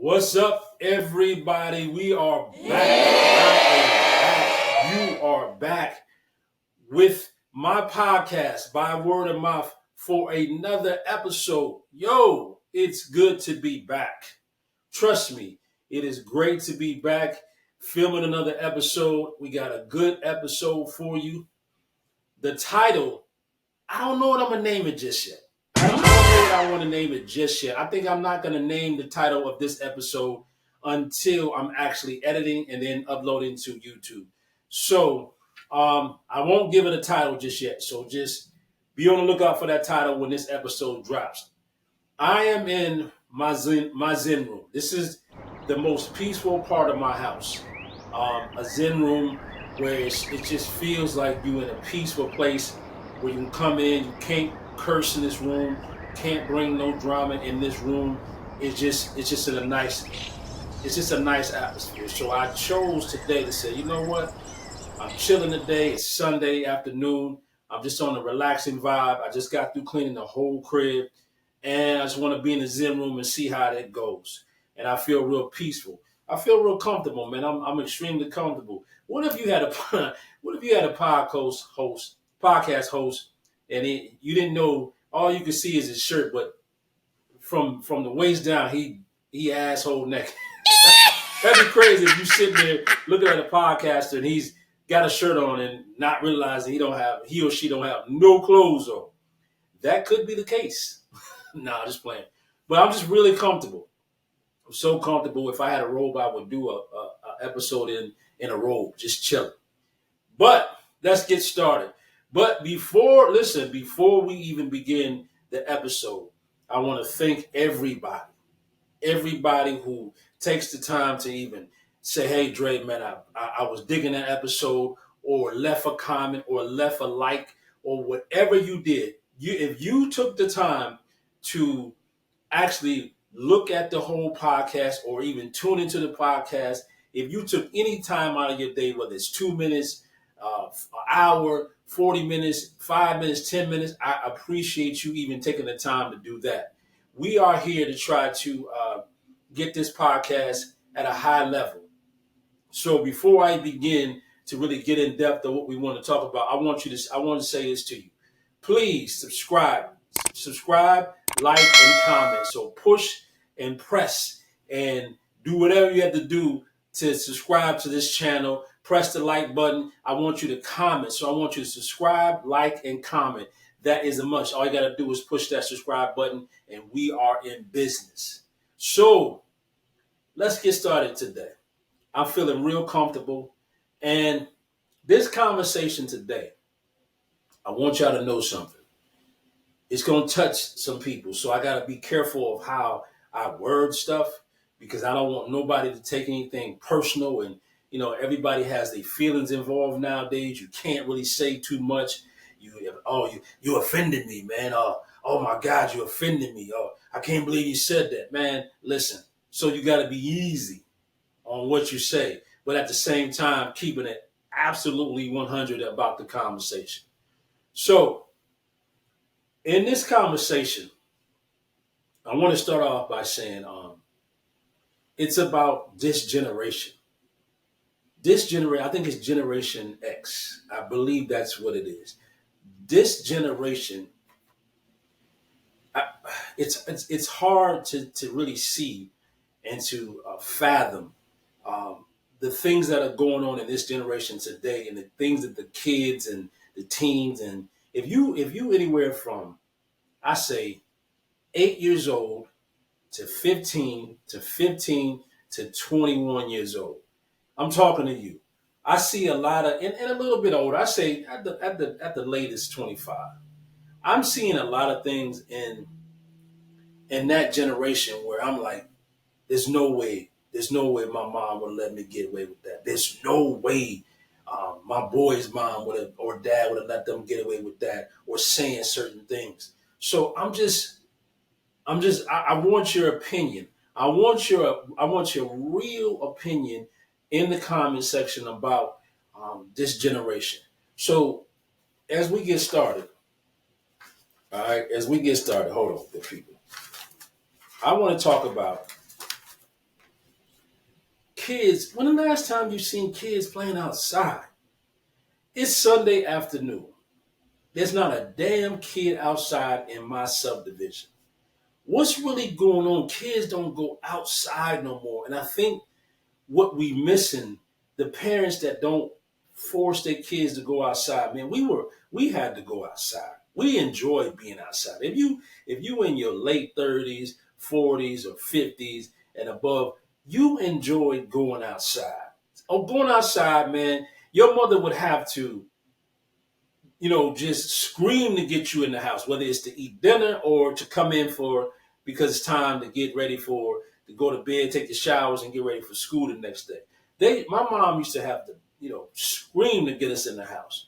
What's up, everybody? We are back. I am back. You are back with my podcast by word of mouth for another episode. Yo, it's good to be back. Trust me, it is great to be back filming another episode. We got a good episode for you. The title, I don't know what I'm going to name it just yet. I don't know what I want to name it just yet. I think I'm not going to name the title of this episode until I'm actually editing and then uploading to YouTube. So I won't give it a title just yet. So just be on the lookout for that title when this episode drops. I am in my zen room. This is the most peaceful part of my house. A zen room where it just feels like you're in a peaceful place where you can come in, you can't curse in this room, can't bring no drama in this room. It's just a nice atmosphere. So I chose today to say, you know what? I'm chilling today. It's Sunday afternoon. I'm just on a relaxing vibe. I just got through cleaning the whole crib, and I just want to be in the zen room and see how that goes. And I feel real peaceful. I feel real comfortable, man. I'm extremely comfortable. What if you had a podcast host, and you didn't know, all you could see is his shirt, but from the waist down, he asshole naked. That'd be crazy if you sit there looking at a podcaster and he's got a shirt on and not realizing he or she don't have no clothes on. That could be the case. Nah, just playing. But I'm just really comfortable. I'm so comfortable. If I had a robe, I would do a episode in a robe, just chilling. But let's get started. But before we even begin the episode, I want to thank everybody who takes the time to even say, hey, Dre, man, I was digging that episode, or left a comment, or left a like, or whatever you did. If you took the time to actually look at the whole podcast or even tune into the podcast, if you took any time out of your day, whether it's 2 minutes, an hour, 40 minutes, 5 minutes, 10 minutes, I appreciate you even taking the time to do that. We are here to try to get this podcast at a high level. So before I begin to really get in depth of what we want to talk about, I want to say this to you. Please subscribe, like, and comment. So push and press and do whatever you have to do to subscribe to this channel. Press the like button. I want you to comment. So I want you to subscribe, like, and comment. That is a must. All you got to do is push that subscribe button, and we are in business. So let's get started today. I'm feeling real comfortable. And this conversation today, I want y'all to know something. It's going to touch some people. So I got to be careful of how I word stuff, because I don't want nobody to take anything personal. And, everybody has their feelings involved nowadays. You can't really say too much. You offended me, man. Oh my God, you offended me. Oh, I can't believe you said that, man. Listen, so you got to be easy on what you say, but at the same time, keeping it absolutely 100 about the conversation. So in this conversation, I want to start off by saying it's about this generation. I think it's Generation X. I believe that's what it is. This generation, it's hard to really see and to fathom the things that are going on in this generation today, and the things that the kids and the teens, and if you anywhere from, I say, 8 years old to 15 to 21 years old. I'm talking to you. I see a lot of, and a little bit older. I say at the latest 25. I'm seeing a lot of things in that generation where I'm like, there's no way my mom would let me get away with that. There's no way my boy's mom or dad would have let them get away with that, or saying certain things. So I want your opinion. I want your real opinion in the comment section about this generation. So as we get started, all right, hold on, good people. I want to talk about kids, when the last time you seen kids playing outside? It's Sunday afternoon. There's not a damn kid outside in my subdivision. What's really going on? Kids don't go outside no more. And I think what we missing, the parents that don't force their kids to go outside, man, we had to go outside. We enjoy being outside. If you in your late 30s, 40s, or 50s and above, you enjoy going outside. Oh, going outside, man, your mother would have to, just scream to get you in the house, whether it's to eat dinner or to come in because it's time to get ready to go to bed, take the showers, and get ready for school the next day. My mom used to have to, scream to get us in the house.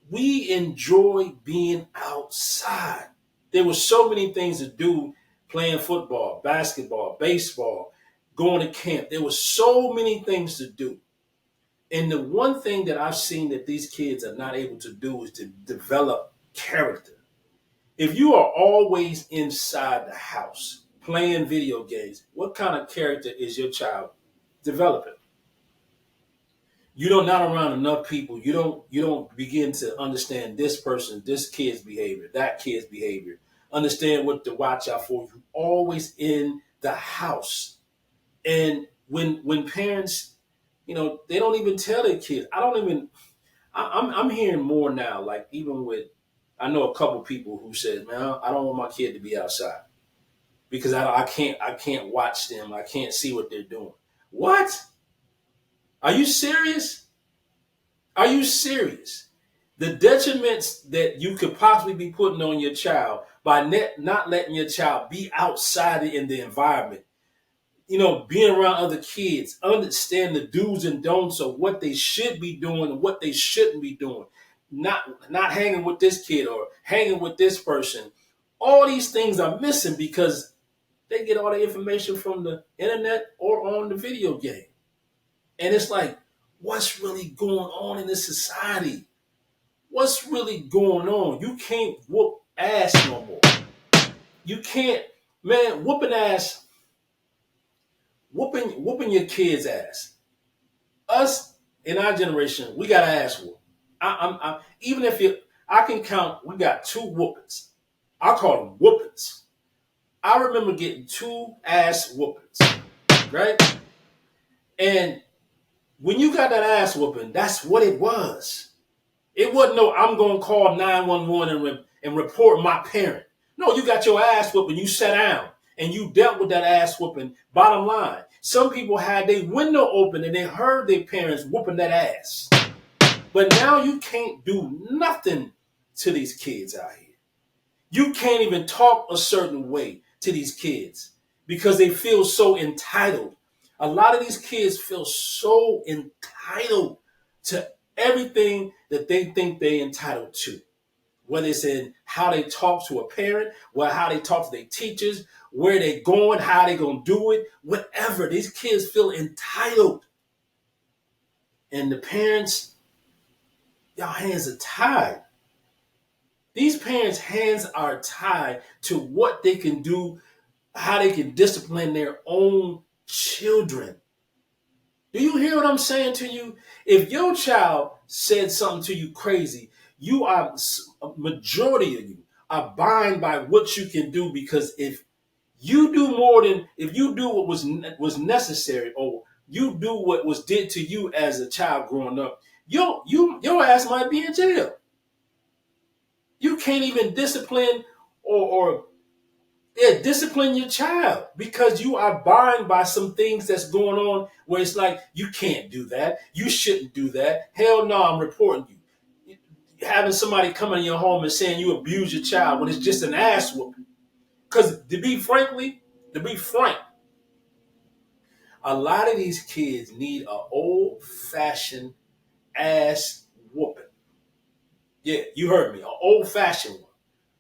We enjoy being outside. There were so many things to do, playing football, basketball, baseball, going to camp. There were so many things to do. And the one thing that I've seen that these kids are not able to do is to develop character. If you are always inside the house playing video games, what kind of character is your child developing? You don't not around enough people. You don't begin to understand this person, this kid's behavior, that kid's behavior. Understand what to watch out for. You always in the house. And when parents, they don't even tell their kids. I'm hearing more now, like even with, I know a couple people who said, man, I don't want my kid to be outside because I can't watch them. I can't see what they're doing. What? Are you serious? Are you serious? The detriments that you could possibly be putting on your child by not letting your child be outside in the environment, being around other kids, understand the do's and don'ts of what they should be doing and what they shouldn't be doing. Not hanging with this kid or hanging with this person. All these things are missing because they get all the information from the internet or on the video game. And it's like, what's really going on in this society? What's really going on? You can't whoop ass no more. You can't, man, whooping your kids' ass. Us in our generation, we got ass whoop. Even if I can count, we got 2 whoopings. I call them whoopings. I remember getting 2 ass whoopings, right? And when you got that ass whooping, that's what it was. It wasn't no, I'm going to call 911 and report my parent. No, you got your ass whooping. You sat down and you dealt with that ass whooping. Bottom line, some people had their window open and they heard their parents whooping that ass. But now you can't do nothing to these kids out here. You can't even talk a certain way to these kids because they feel so entitled. A lot of these kids feel so entitled to everything that they think they're entitled to. Whether it's in how they talk to a parent, or how they talk to their teachers, where they're going, how they're going to do it, whatever. These kids feel entitled. And the parents, y'all hands are tied. These parents' hands are tied to what they can do, how they can discipline their own children. Do you hear what I'm saying to you? If your child said something to you crazy, a majority of you are bound by what you can do, because if you do what was necessary, or you do what was did to you as a child growing up, your ass might be in jail. You can't even discipline or discipline your child because you are bound by some things that's going on where it's like, you can't do that. You shouldn't do that. Hell no, I'm reporting you. Having somebody come in your home and saying you abuse your child when it's just an ass whooping. Because to be frank, a lot of these kids need an old-fashioned ass whooping. Yeah, you heard me, an old-fashioned one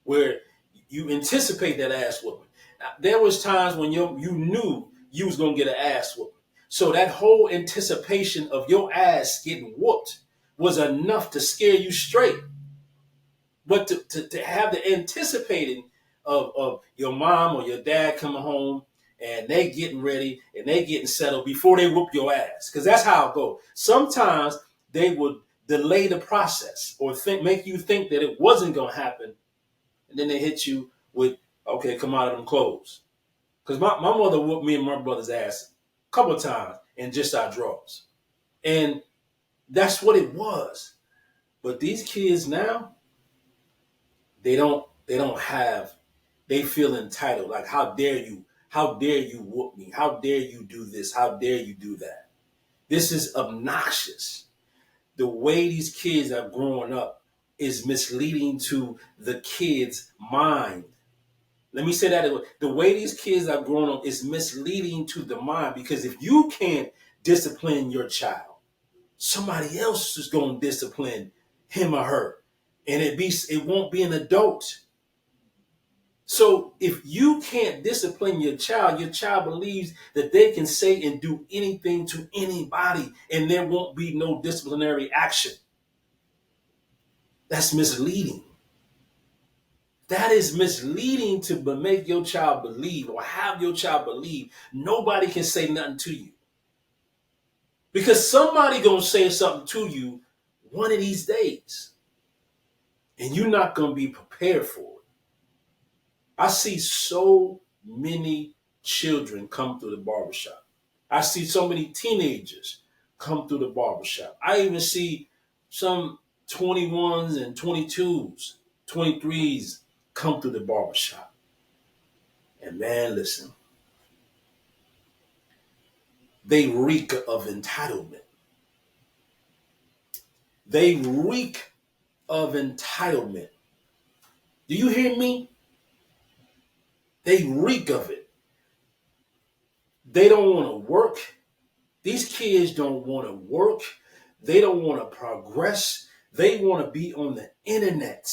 where you anticipate that ass whooping. Now, there was times when you knew you was going to get an ass whooping. So that whole anticipation of your ass getting whooped was enough to scare you straight. But to have the anticipating of your mom or your dad coming home and they getting ready and they getting settled before they whoop your ass. Because that's how it goes. Sometimes they would delay the process or make you think that it wasn't going to happen. And then they hit you with, okay, come out of them clothes. Because my mother whooped me and my brother's ass a couple of times in just our drawers. And that's what it was. But these kids now, they feel entitled. Like, how dare you? How dare you whoop me? How dare you do this? How dare you do that? This is obnoxious. The way these kids are growing up is misleading to the kids' mind. Let me say that again. The way these kids are growing up is misleading to the mind, because if you can't discipline your child, somebody else is going to discipline him or her, and it won't be an adult. So if you can't discipline your child believes that they can say and do anything to anybody and there won't be no disciplinary action. That's misleading. That is misleading to make your child believe, or have your child believe, nobody can say nothing to you. Because somebody gonna say something to you one of these days, and you're not gonna be prepared for it. I see so many children come through the barbershop. I see so many teenagers come through the barbershop. I even see some 21s and 22s, 23s come through the barbershop. And man, listen, they reek of entitlement. They reek of entitlement. Do you hear me? They reek of it. They don't want to work. These kids don't want to work. They don't want to progress. They want to be on the internet.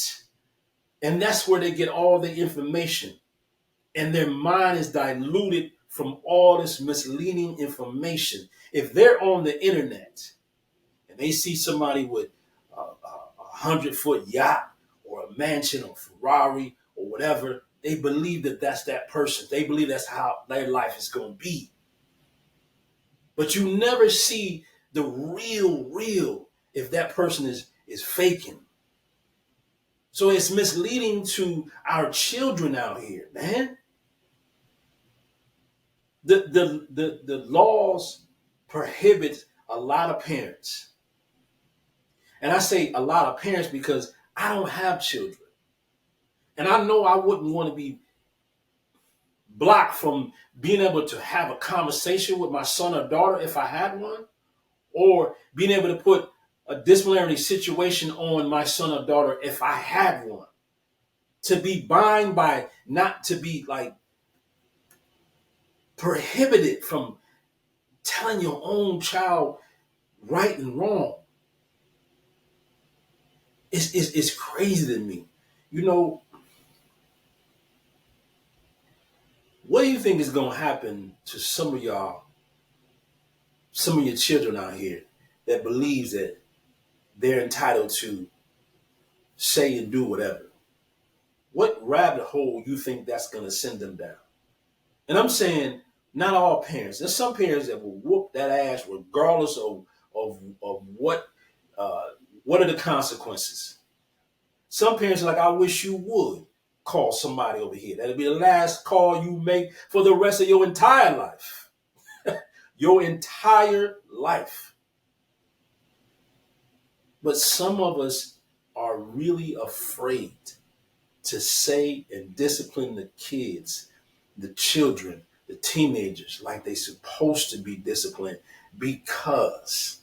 And that's where they get all the information. And their mind is diluted from all this misleading information. If they're on the internet and they see somebody with a 100-foot yacht or a mansion or Ferrari or whatever, they believe that that's that person. They believe that's how their life is going to be. But you never see the real if that person is faking. So it's misleading to our children out here, man. The laws prohibit a lot of parents. And I say a lot of parents because I don't have children. And I know I wouldn't want to be blocked from being able to have a conversation with my son or daughter if I had one, or being able to put a disciplinary situation on my son or daughter if I had one. To be bound by, not to be like prohibited from telling your own child right and wrong. It's crazy to me. You know, what do you think is going to happen to some of y'all, some of your children out here that believes that they're entitled to say and do whatever? What rabbit hole you think that's going to send them down? And I'm saying not all parents. There's some parents that will whoop that ass regardless of what are the consequences. Some parents are like, I wish you would call somebody over here. That'll be the last call you make for the rest of your entire life. Your entire life. But some of us are really afraid to say and discipline the kids, the children, the teenagers like they're supposed to be disciplined, because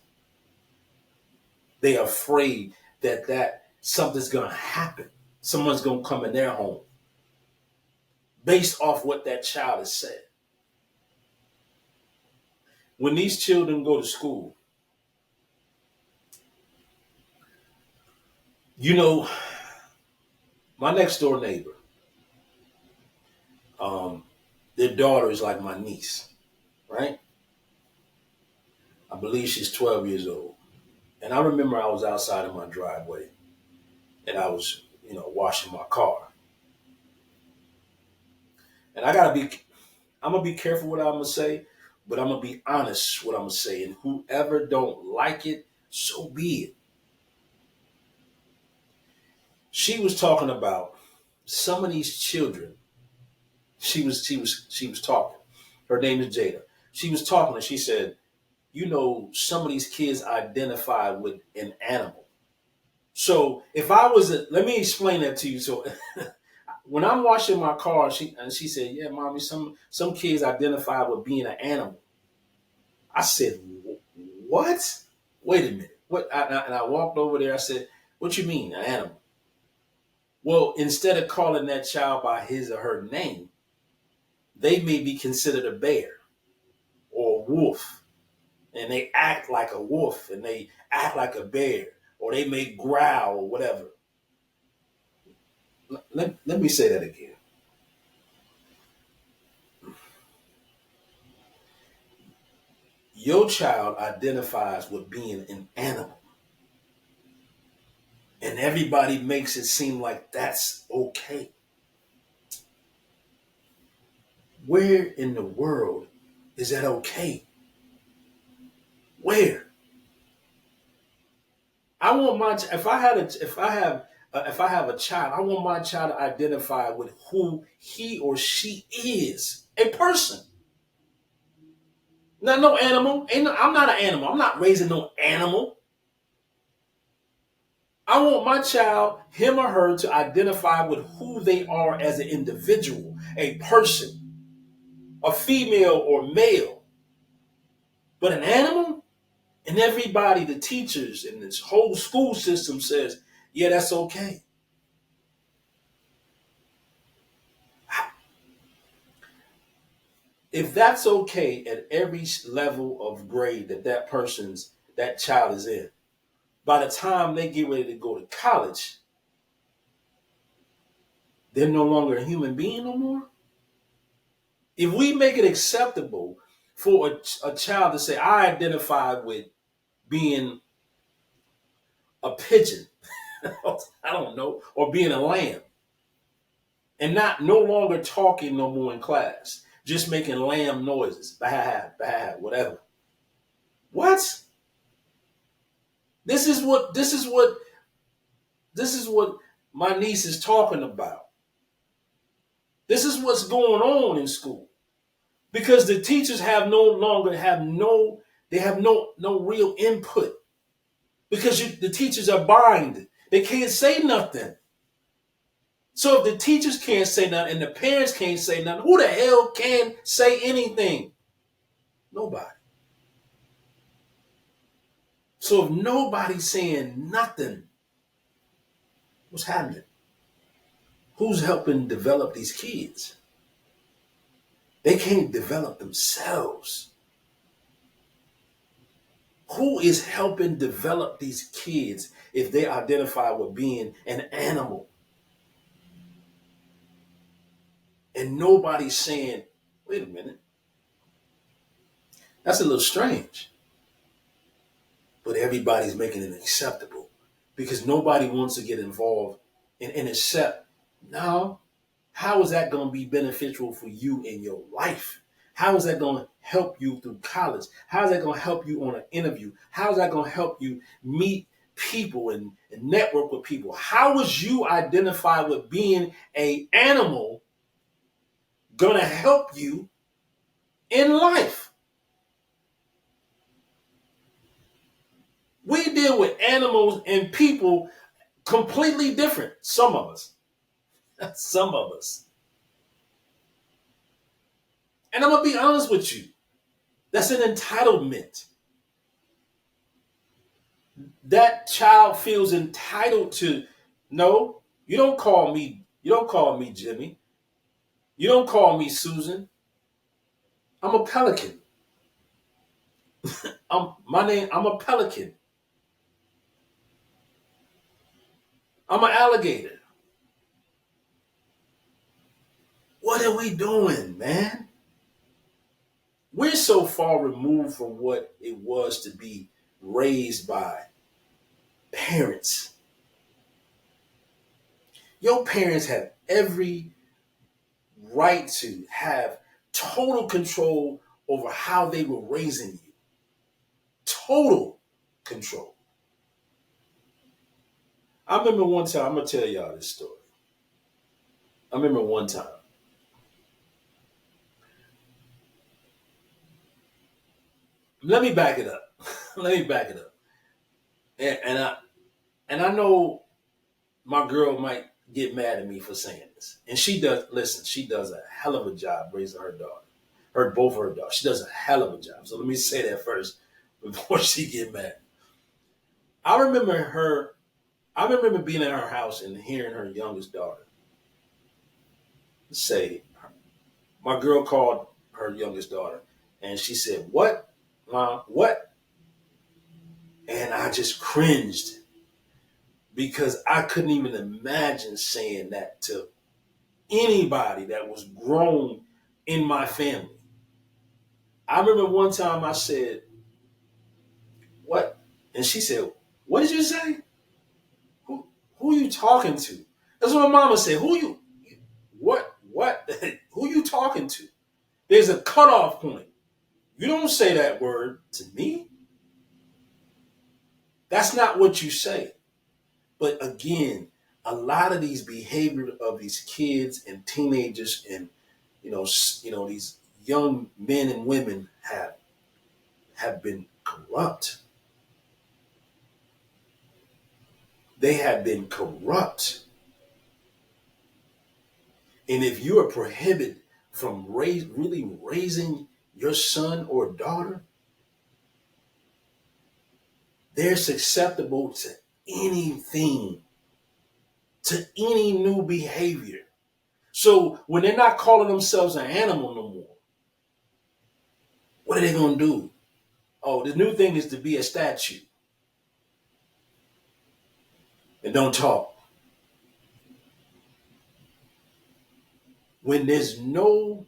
they're afraid that something's going to happen. Someone's going to come in their home based off what that child has said. When these children go to school, you know, my next door neighbor, their daughter is like my niece, right? I believe she's 12 years old. And I remember I was outside in my driveway and I was, washing my car. And I gotta be I'm gonna be careful what I'm gonna say, but I'm gonna be honest what I'm gonna say. And whoever don't like it, so be it. She was talking about some of these children. She was talking. Her name is Jada. She was talking and she said, some of these kids identify with an animal. So if I was let me explain that to you. So when I'm washing my car, she said, "Yeah, mommy, some kids identify with being an animal." I said, "What? Wait a minute. What?" And I walked over there. I said, "What you mean, an animal?" Well, instead of calling that child by his or her name, they may be considered a bear or a wolf, and they act like a wolf and they act like a bear, or they may growl or whatever. Let me say that again. Your child identifies with being an animal, and everybody makes it seem like that's okay. Where in the world is that okay? Where? I want my if I have a child, I want my child to identify with who he or she is, a person, not no animal. I'm not an animal. I'm not raising no animal. I want my child, him or her, to identify with who they are as an individual, a person, a female or male. But an animal, and everybody, the teachers and this whole school system says, yeah, that's okay. If that's okay at every level of grade that child is in, by the time they get ready to go to college, they're no longer a human being no more. If we make it acceptable for a child to say, I identify with being a pigeon, I don't know, or being a lamb, and not no longer talking no more in class, just making lamb noises, bah, bah, whatever. What? This is what this is what this is what my niece is talking about. This is what's going on in school because the teachers have no longer have no they have no real input because the teachers are blind. They can't say nothing. So if the teachers can't say nothing and the parents can't say nothing, who the hell can say anything? Nobody. So if nobody's saying nothing, what's happening? Who's helping develop these kids? They can't develop themselves. Who is helping develop these kids if they identify with being an animal? And nobody's saying, wait a minute, that's a little strange. But everybody's making it acceptable because nobody wants to get involved and accept. No, how is that going to be beneficial for you in your life? How is that going to help you through college? How is that going to help you on an interview? How is that going to help you meet people and network with people? How is you identify with being an animal going to help you in life? We deal with animals and people completely different. Some of us. Some of us. And I'm going to be honest with you. That's an entitlement. That child feels entitled to, no, you don't call me Jimmy. You don't call me Susan. I'm a pelican. I'm a pelican. I'm an alligator. What are we doing, man? We're so far removed from what it was to be raised by parents. Your parents have every right to have total control over how they were raising you. Total control. I remember one time, I'm going to tell y'all this story. I remember one time. Let me back it up. Let me back it up. And I know my girl might get mad at me for saying this. And she does, listen, she does a hell of a job raising her daughter. Both of her daughters. She does a hell of a job. So let me say that first before she get mad. I remember her, I remember being in her house and hearing her youngest daughter say, my girl called her youngest daughter and she said, "What, Mom? What?" And I just cringed because I couldn't even imagine saying that to anybody that was grown in my family. I remember one time I said, "What?" And she said, "What did you say? Who who you talking to?" That's what my mama said. What? Who you talking to? There's a cutoff point. You don't say that word to me. That's not what you say. But again, a lot of these behavior of these kids and teenagers and these young men and women have been corrupt. They have been corrupt. And if you are prohibited from really raising your son or daughter, they're susceptible to anything, to any new behavior. So when they're not calling themselves an animal no more, what are they going to do? Oh, the new thing is to be a statue and don't talk. When there's no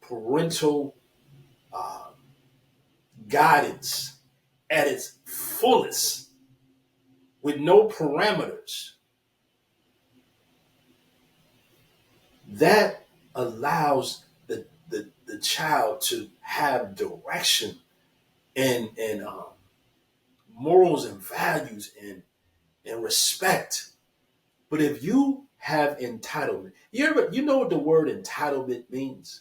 parental uh, guidance at its fullest, with no parameters, that allows the child to have direction and morals and values and respect. But if you have entitlement, you know what the word entitlement means?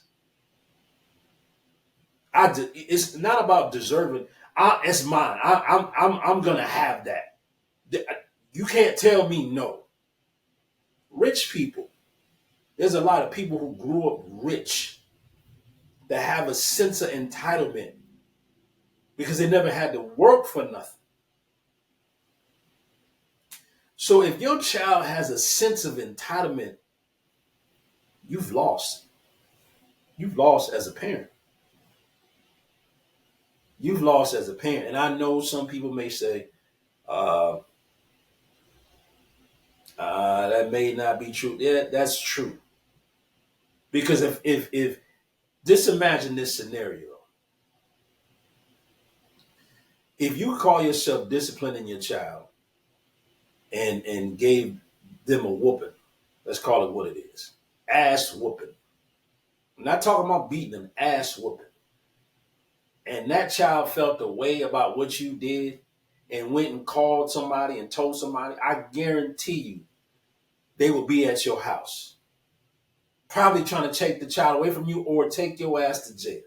It's not about deserving. It's mine. I'm gonna have that. You can't tell me no. Rich people. There's a lot of people who grew up rich that have a sense of entitlement because they never had to work for nothing. So if your child has a sense of entitlement, you've lost. You've lost as a parent. You've lost as a parent. And I know some people may say, uh, that may not be true. Yeah, that's true. Because if just imagine this scenario. If you call yourself disciplining your child and gave them a whooping, let's call it what it is. Ass whooping. I'm not talking about beating them, ass whooping. And that child felt the way about what you did and went and called somebody and told somebody, I guarantee you they will be at your house. Probably trying to take the child away from you or take your ass to jail.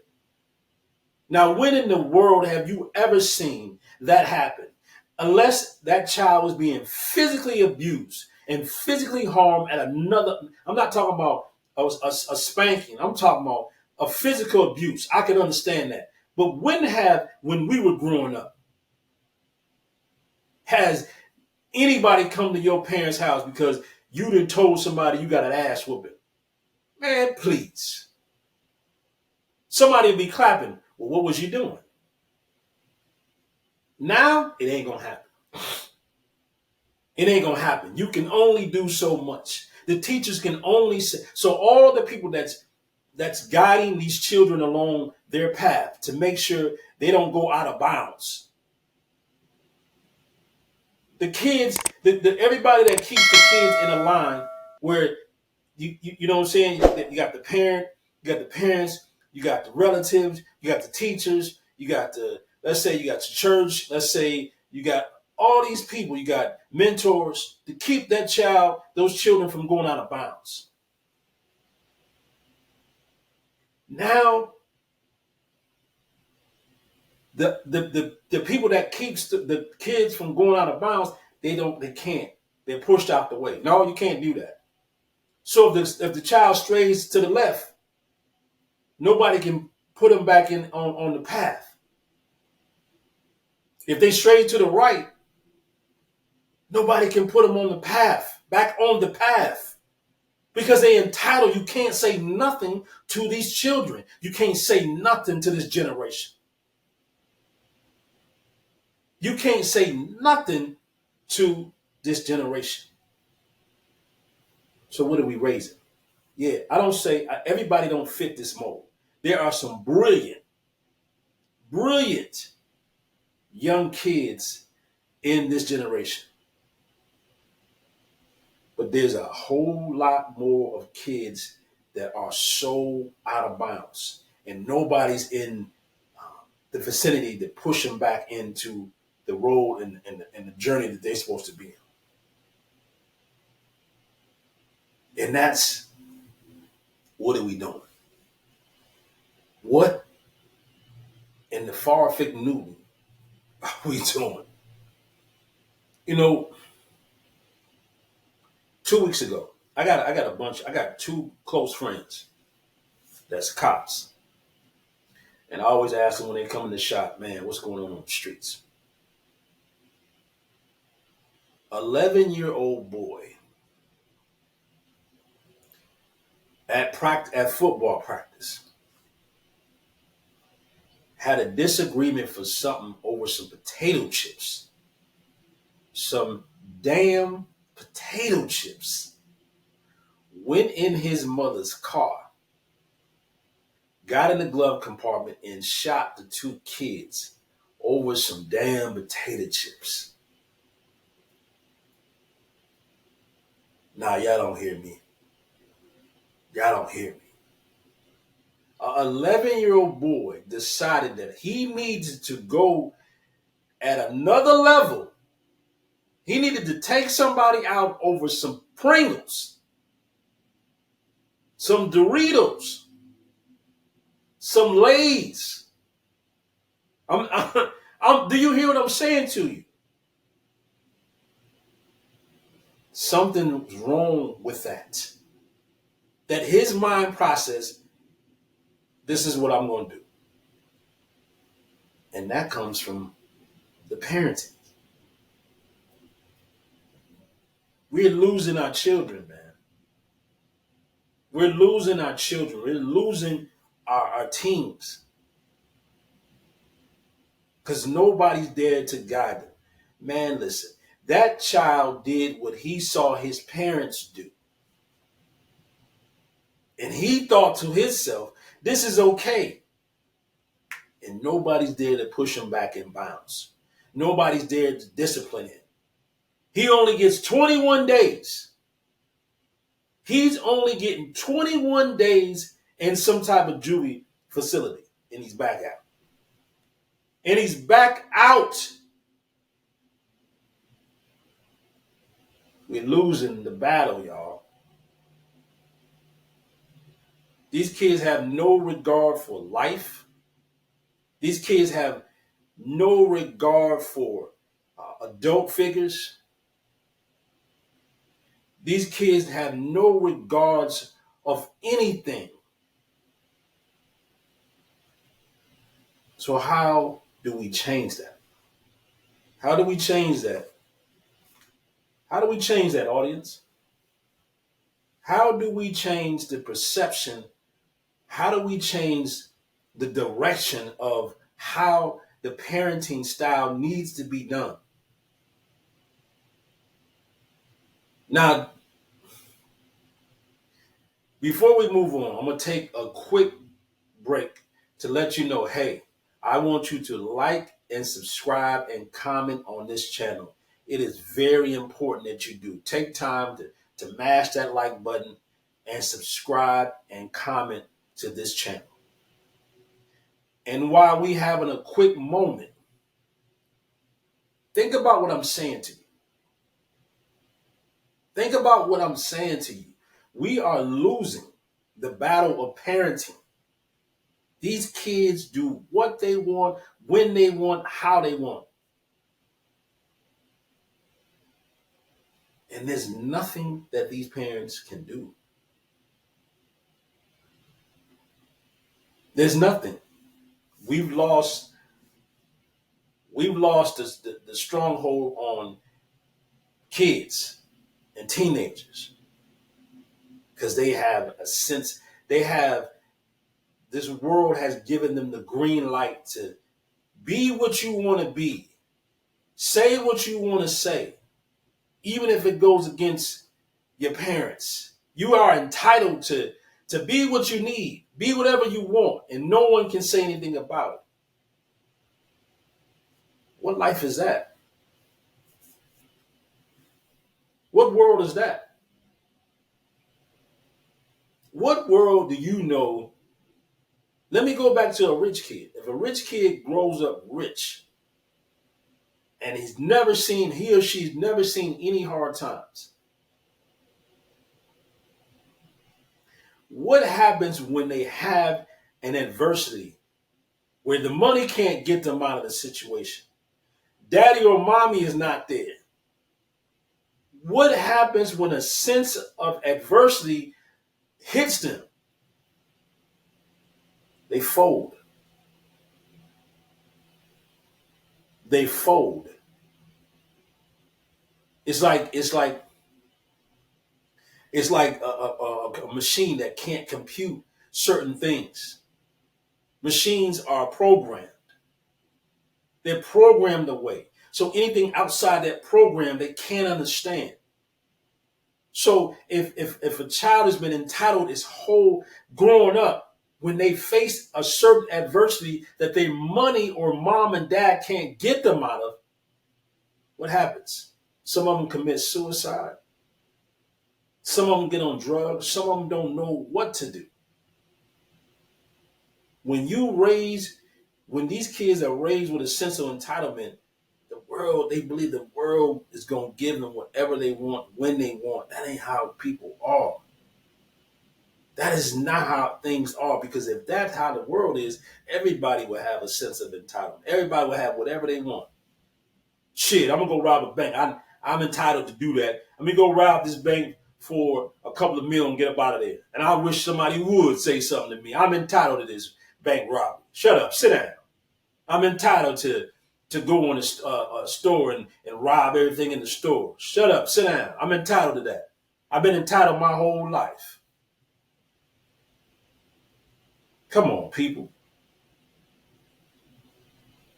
Now, when in the world have you ever seen that happen? Unless that child was being physically abused and physically harmed at another, I'm not talking about a spanking. I'm talking about a physical abuse. I can understand that. But when we were growing up, has anybody come to your parents' house because you done told somebody you got an ass whooping? Man, please. Somebody will be clapping. Well, what was you doing? Now, it ain't going to happen. It ain't going to happen. You can only do so much. The teachers can only say, so all the people that's guiding these children along their path to make sure they don't go out of bounds. The kids, everybody that keeps the kids in a line where you know what I'm saying? You got the parent, You got the parents, you got the relatives, you got the teachers, you got the, let's say you got your church, let's say you got all these people, you got mentors to keep that child, those children from going out of bounds. Now, the people that keeps the kids from going out of bounds, they can't. They're pushed out the way. No, you can't do that. So if the child strays to the left, nobody can put them back in on the path. If they stray to the right, nobody can put them on the path, back on the path. Because they entitled, you can't say nothing to these children. You can't say nothing to this generation. You can't say nothing to this generation. So what are we raising? Yeah, I don't say everybody don't fit this mold. There are some brilliant young kids in this generation. But there's a whole lot more of kids that are so out of bounds, and nobody's in the vicinity to push them back into the road and the journey that they're supposed to be in. And that's, what are we doing? What in the far-fick Newton are we doing? You know, 2 weeks ago, I got two close friends that's cops. And I always ask them when they come in the shop, man, what's going on the streets? 11-year-old boy at football practice had a disagreement for something over some potato chips. Some damn potato chips. Went in his mother's car, got in the glove compartment, and shot the two kids over some damn potato chips. Nah, y'all don't hear me. Y'all don't hear me. An 11-year-old boy decided that he needed to go at another level. He needed to take somebody out over some Pringles, some Doritos, some Lay's. Do you hear what I'm saying to you? Something's wrong with that. That his mind process, this is what I'm going to do. And that comes from the parenting. We're losing our children, man. We're losing our children. We're losing our teens. Because nobody's there to guide them. Man, listen, that child did what he saw his parents do. And he thought to himself, this is okay. And nobody's there to push him back in bounds. Nobody's there to discipline him. He only gets 21 days. He's only getting 21 days in some type of juvie facility. And he's back out. And he's back out. We're losing the battle, y'all. These kids have no regard for life. These kids have no regard for adult figures. These kids have no regards of anything. So how do we change that? How do we change that? How do we change that, audience? How do we change the perception? How do we change the direction of how the parenting style needs to be done? Now, before we move on, I'm going to take a quick break to let you know, hey, I want you to like and subscribe and comment on this channel. It is very important that you do. Take time to mash that like button and subscribe and comment to this channel. And while we having a quick moment, think about what I'm saying to you. Think about what I'm saying to you. We are losing the battle of parenting. These kids do what they want, when they want, how they want. And there's nothing that these parents can do. There's nothing. We've lost the stronghold on kids and teenagers because they have a sense, this world has given them the green light to be what you want to be, say what you want to say, even if it goes against your parents. You are entitled to be what you need, be whatever you want, and no one can say anything about it. What life is that? What world is that? What world do you know? Let me go back to a rich kid. If a rich kid grows up rich and he or she's never seen any hard times, what happens when they have an adversity where the money can't get them out of the situation? Daddy or mommy is not there. What happens when a sense of adversity hits them? They fold. They fold. It's like a machine that can't compute certain things. Machines are programmed. They're programmed away. So anything outside that program, they can't understand. So if a child has been entitled his whole growing up, when they face a certain adversity that their money or mom and dad can't get them out of, what happens? Some of them commit suicide. Some of them get on drugs. Some of them don't know what to do. When these kids are raised with a sense of entitlement, they believe the world is going to give them whatever they want, when they want. That ain't how people are. That is not how things are, because if that's how the world is, everybody will have a sense of entitlement. Everybody will have whatever they want. Shit, I'm going to go rob a bank. I'm entitled to do that. Let me go rob this bank for a couple of mil and get up out of there. And I wish somebody would say something to me. I'm entitled to this bank robbery. Shut up. Sit down. I'm entitled to go in a store and rob everything in the store. Shut up. Sit down. I'm entitled to that. I've been entitled my whole life. Come on, people.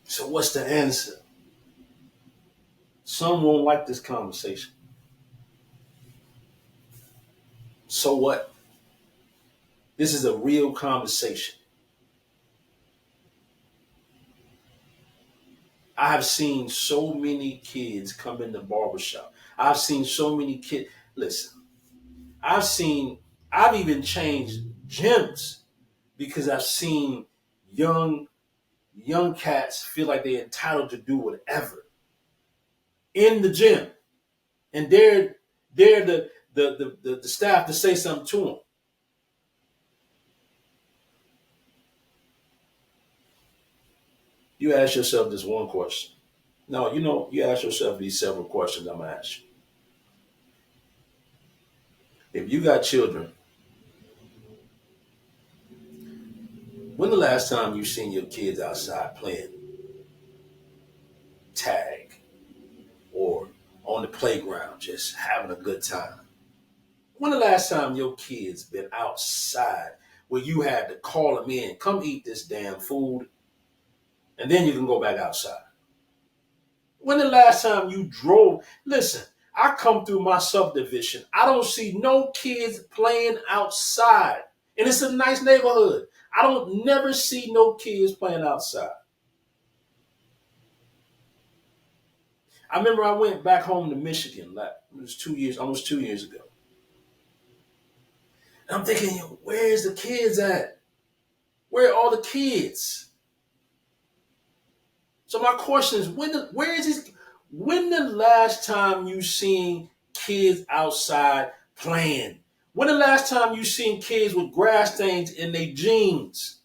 So what's the answer? Some won't like this conversation. So what? This is a real conversation. I have seen so many kids come in the barbershop. I've seen so many kids. Listen, I've even changed gyms because I've seen young cats feel like they're entitled to do whatever in the gym, and they're the staff to say something to them. You ask yourself this one question. No, you ask yourself these several questions I'm gonna ask you. If you got children, when the last time you seen your kids outside playing tag or on the playground just having a good time? When the last time your kids been outside where you had to call them in, come eat this damn food, and then you can go back outside? When the last time you drove? Listen, I come through my subdivision. I don't see no kids playing outside. And it's a nice neighborhood. I don't never see no kids playing outside. I remember I went back home to Michigan, like it was 2 years, almost 2 years ago. And I'm thinking, where's the kids at? Where are all the kids? So my question is, where is this? When the last time you seen kids outside playing? When the last time you seen kids with grass stains in their jeans?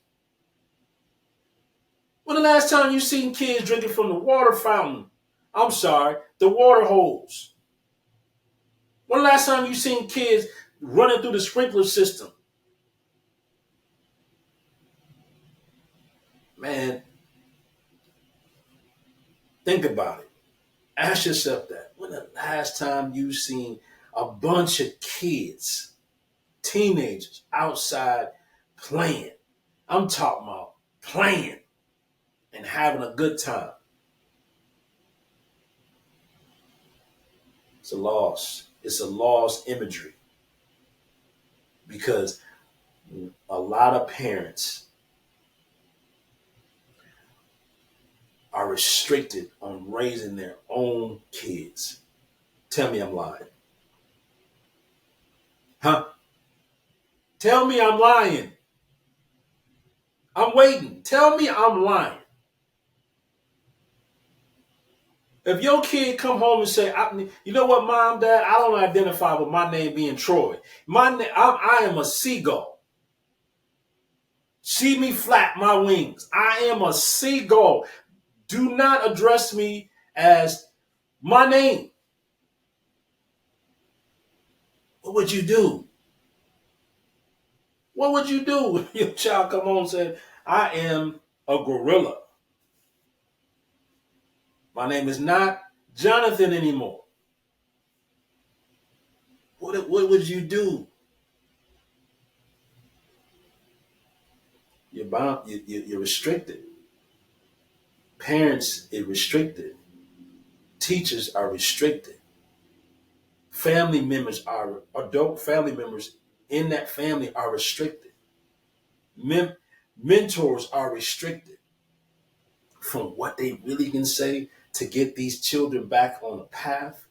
When the last time you seen kids drinking from the water fountain? I'm sorry, the water hose. When the last time you seen kids running through the sprinkler system? Man, think about it. Ask yourself that. When the last time you seen a bunch of kids, teenagers outside playing? I'm talking about playing and having a good time. It's a loss. It's a lost imagery because a lot of parents are restricted on raising their own kids. Tell me I'm lying. Huh? Tell me I'm lying. I'm waiting. Tell me I'm lying. If your kid come home and say, "You know what, mom, dad, I don't identify with my name being Troy. I am a seagull. See me flap my wings. I am a seagull. Do not address me as my name." What would you do? What would you do if your child come home and said, "I am a gorilla. My name is not Jonathan anymore"? What would you do? You're bound. You're restricted. Parents are restricted. Teachers are restricted. Family members are adult family members in that family are restricted. Mentors are restricted from what they really can say to get these children back on a path,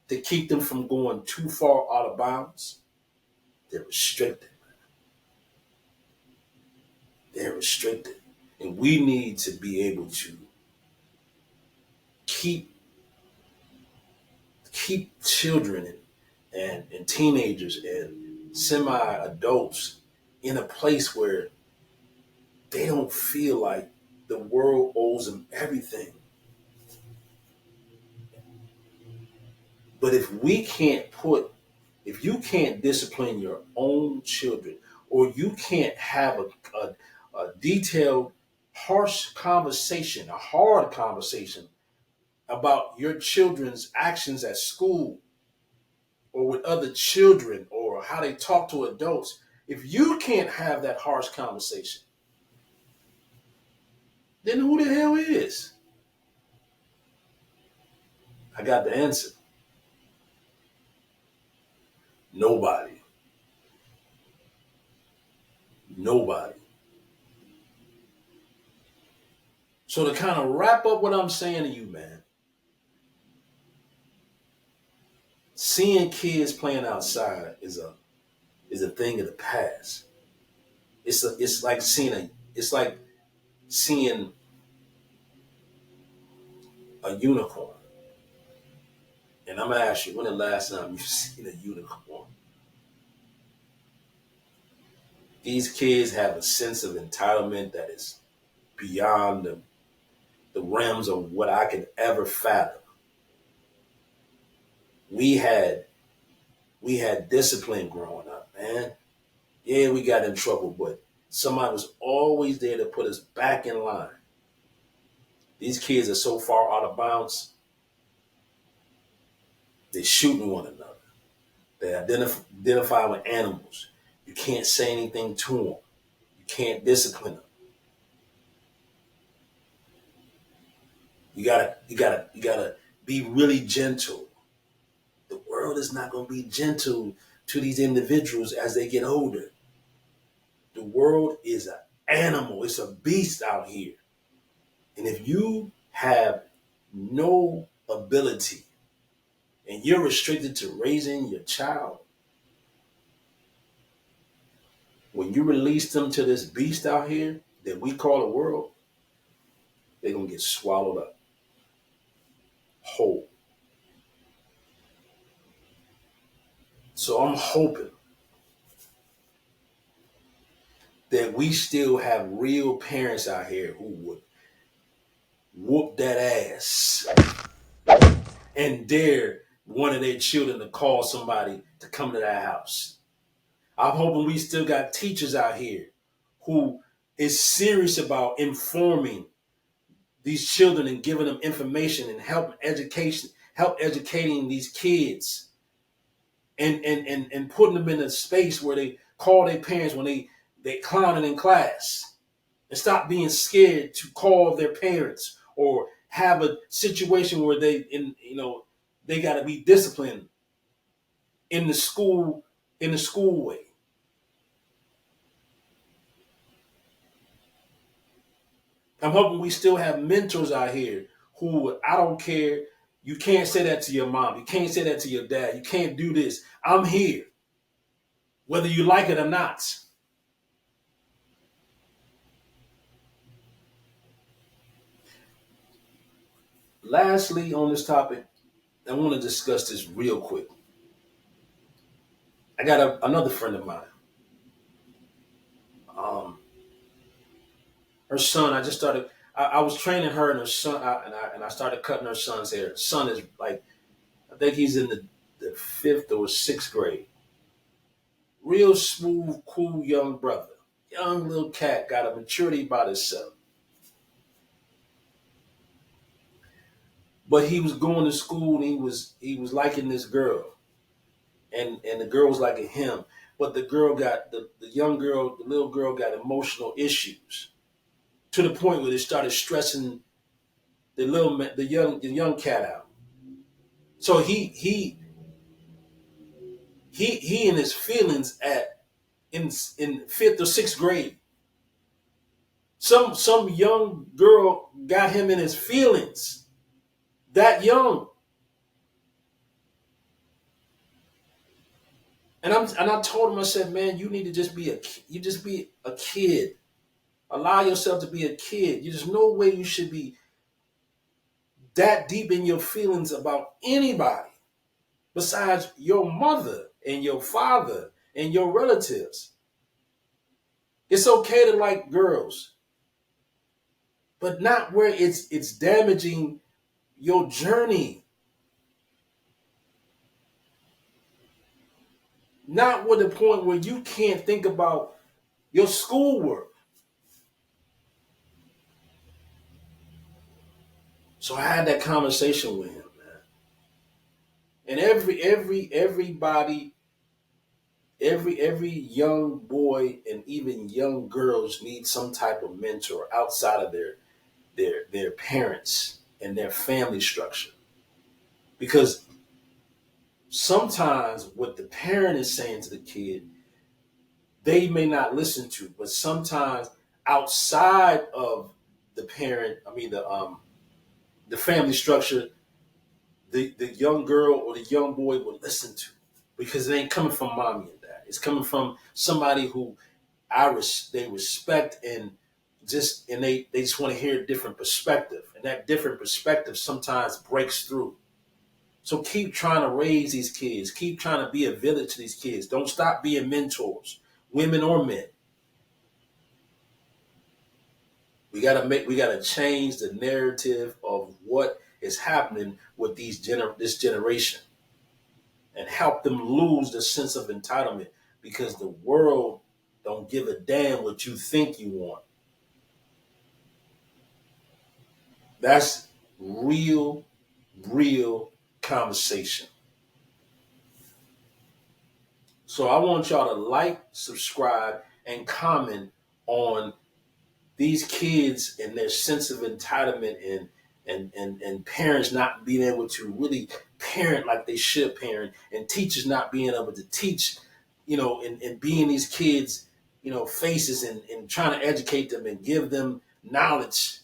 to keep them from going too far out of bounds. They're restricted. They're restricted. And we need to be able to keep children and teenagers and semi-adults in a place where they don't feel like the world owes them everything. But if you can't discipline your own children, or you can't have a detailed, harsh conversation, a hard conversation about your children's actions at school or with other children or how they talk to adults, if you can't have that harsh conversation, then who the hell is? I got the answer. Nobody. Nobody. So to kind of wrap up what I'm saying to you, man, seeing kids playing outside is a thing of the past. It's like seeing a unicorn. And I'm gonna ask you, when the last time you've seen a unicorn? These kids have a sense of entitlement that is beyond the realms of what I could ever fathom. We had discipline growing up, man. Yeah, we got in trouble, but somebody was always there to put us back in line. These kids are so far out of bounds, they're shooting one another. They identify with animals. You can't say anything to them. You can't discipline them. You gotta be really gentle. The world is not gonna be gentle to these individuals as they get older. The world is an animal. It's a beast out here. And if you have no ability and you're restricted to raising your child, when you release them to this beast out here, that we call the world, they're gonna get swallowed up whole. So I'm hoping that we still have real parents out here who would whoop that ass and dare one of their children to call somebody to come to that house. I'm hoping we still got teachers out here who is serious about informing these children and giving them information and help educating these kids and putting them in a space where they call their parents when they clowning in class and stop being scared to call their parents or have a situation where they got to be disciplined in the school way. I'm hoping we still have mentors out here who I don't care. You can't say that to your mom. You can't say that to your dad. You can't do this. I'm here, whether you like it or not. Lastly, on this topic, I want to discuss this real quick. I got another friend of mine. Um, Her son, I just started. I was training her and her son, and I started cutting her son's hair. Her son is like, I think he's in the fifth or sixth grade. Real smooth, cool young brother. Young little cat, got a maturity about himself. But he was going to school and he was liking this girl. And the girl was liking him. But the girl got the young girl, the little girl got emotional issues to the point where they started stressing the young cat out. So he in his feelings at in fifth or sixth grade. Some young girl got him in his feelings that young. And I told him, I said, man, you need to just be a kid. Allow yourself to be a kid. There's no way you should be that deep in your feelings about anybody besides your mother and your father and your relatives. It's okay to like girls, but not where it's damaging your journey. Not with the point where you can't think about your schoolwork. So I had that conversation with him, man. And everybody, every young boy and even young girls need some type of mentor outside of their parents and their family structure. Because sometimes what the parent is saying to the kid, they may not listen to, but sometimes outside of the parent, I mean the family structure, the young girl or the young boy will listen to, because it ain't coming from mommy and dad. It's coming from somebody who they respect, and they just want to hear a different perspective, and that different perspective sometimes breaks through. So keep trying to raise these kids. Keep trying to be a village to these kids. Don't stop being mentors, women or men. We gotta change the narrative of what is happening with this generation and help them lose the sense of entitlement, because the world don't give a damn what you think you want. That's real, real conversation. So I want y'all to like, subscribe, and comment on these kids and their sense of entitlement, and parents not being able to really parent like they should parent, and teachers not being able to teach, and being these kids, faces, and trying to educate them and give them knowledge,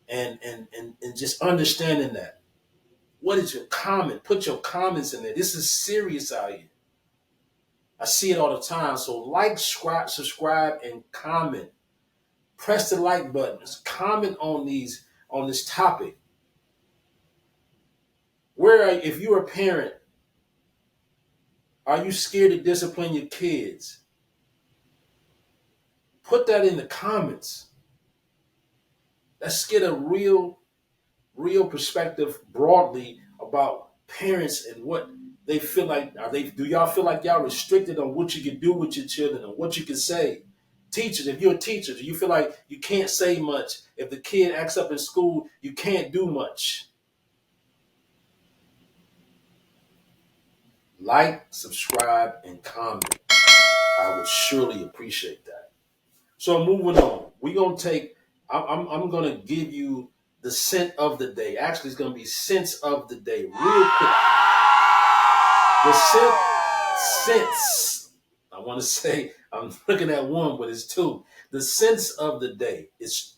and just understanding that. What is your comment? Put your comments in there. This is serious out here. I see it all the time. So like, subscribe, and comment. Press the like buttons. Comment on this topic. If you're a parent, are you scared to discipline your kids? Put that in the comments. Let's get a real perspective broadly about parents and what they feel like. Do y'all feel like y'all restricted on what you can do with your children and what you can say? Teachers, if you're a teacher, do you feel like you can't say much? If the kid acts up in school, you can't do much. Like, subscribe, and comment. I would surely appreciate that. So moving on, we're gonna take. I'm gonna give you the scent of the day. Actually, it's gonna be scents of the day, real quick. The scents. I want to say I'm looking at one, but it's two. The scents of the day. It's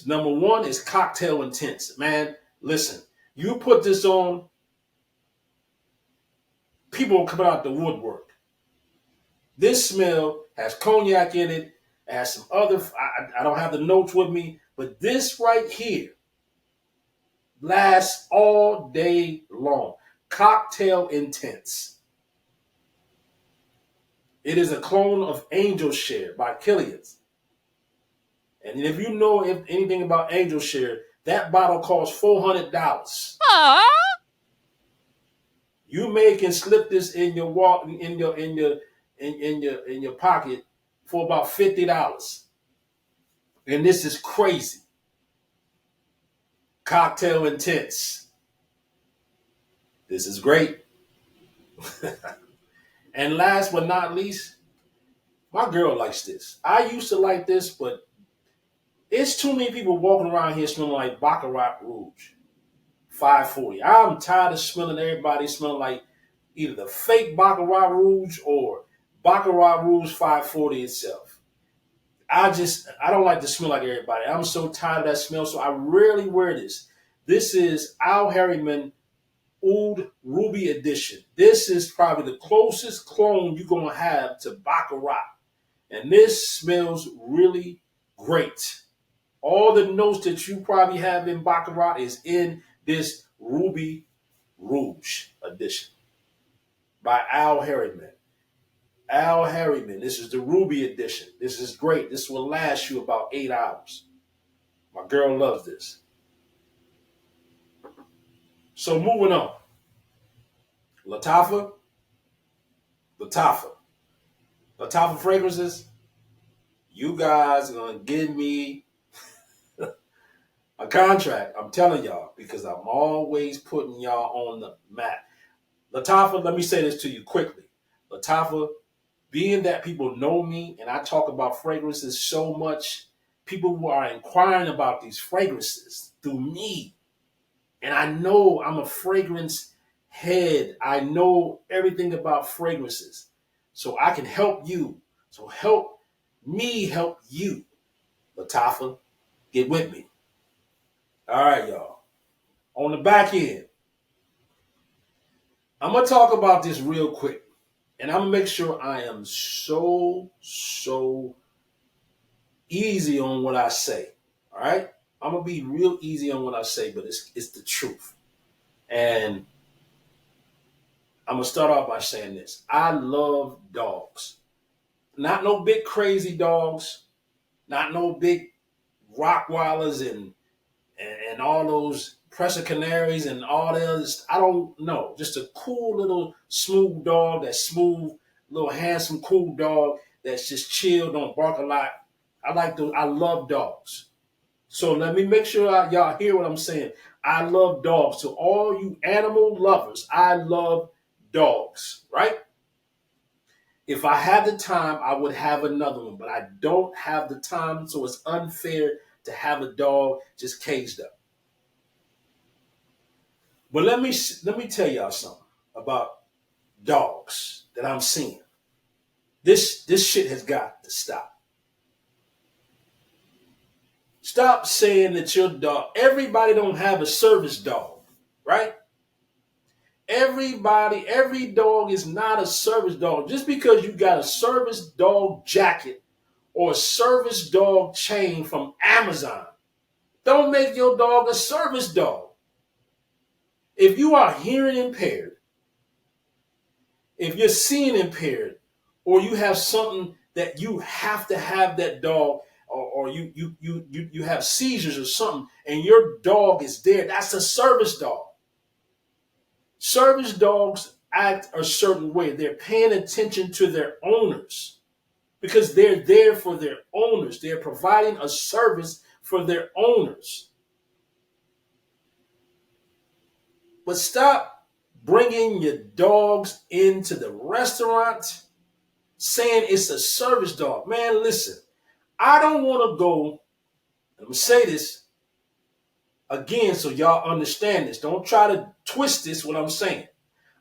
number one is Cocktail Intense. Man, listen, you put this on, people will come out the woodwork. This smell has cognac in it, has some other, I don't have the notes with me, but this right here lasts all day long. Cocktail Intense. It is a clone of Angel Share by Killian's. And if you know anything about Angel Share, that bottle costs $400. Aww. You can slip this in your wallet, in your pocket for about $50. And this is crazy. Cocktail Intense. This is great. And last but not least, my girl likes this. I used to like this, but it's too many people walking around here smelling like Baccarat Rouge 540. I'm tired of smelling everybody smelling like either the fake Baccarat Rouge or Baccarat Rouge 540 itself. I don't like to smell like everybody. I'm so tired of that smell, so I rarely wear this. This is Al Harriman Oud Ruby Edition. This is probably the closest clone you're going to have to Baccarat. And this smells really great. All the notes that you probably have in Baccarat is in this Ruby Rouge Edition by Al Harriman. Al Harriman. This is the Ruby Edition. This is great. This will last you about 8 hours. My girl loves this. So moving on. Lattafa fragrances. You guys are going to give me a contract. I'm telling y'all, because I'm always putting y'all on the map. Lattafa, let me say this to you quickly. Lattafa, being that people know me and I talk about fragrances so much, people who are inquiring about these fragrances through me. And I know I'm a fragrance head. I know everything about fragrances. So I can help you. So help me help you. Lattafa, get with me. All right, y'all. On the back end, I'm going to talk about this real quick. And I'm going to make sure I am so easy on what I say. All right? I'm going to be real easy on what I say, but it's the truth. And I'm going to start off by saying this. I love dogs. Not no big crazy dogs. Not no big Rottweilers and all those Pressure Canaries and all those. I don't know. Just a cool little smooth dog. That's smooth, little handsome, cool dog that's just chill, don't bark a lot. I love dogs. So let me make sure y'all hear what I'm saying. I love dogs. To all you animal lovers, I love dogs, right? If I had the time, I would have another one, but I don't have the time, so it's unfair to have a dog just caged up. But let me tell y'all something about dogs that I'm seeing. This shit has got to stop. Stop saying that your dog, everybody don't have a service dog, right? every dog is not a service dog. Just because you got a service dog jacket or a service dog chain from Amazon, don't make your dog a service dog. If you are hearing impaired, if you're seeing impaired, or you have something that you have to have that dog, or you have seizures or something, and your dog is there, that's a service dog. Service dogs act a certain way. They're paying attention to their owners because they're there for their owners. They're providing a service for their owners. But stop bringing your dogs into the restaurant saying it's a service dog. Man, listen, I don't want to go, I'm going to say this again so y'all understand this. Don't try to twist this, what I'm saying.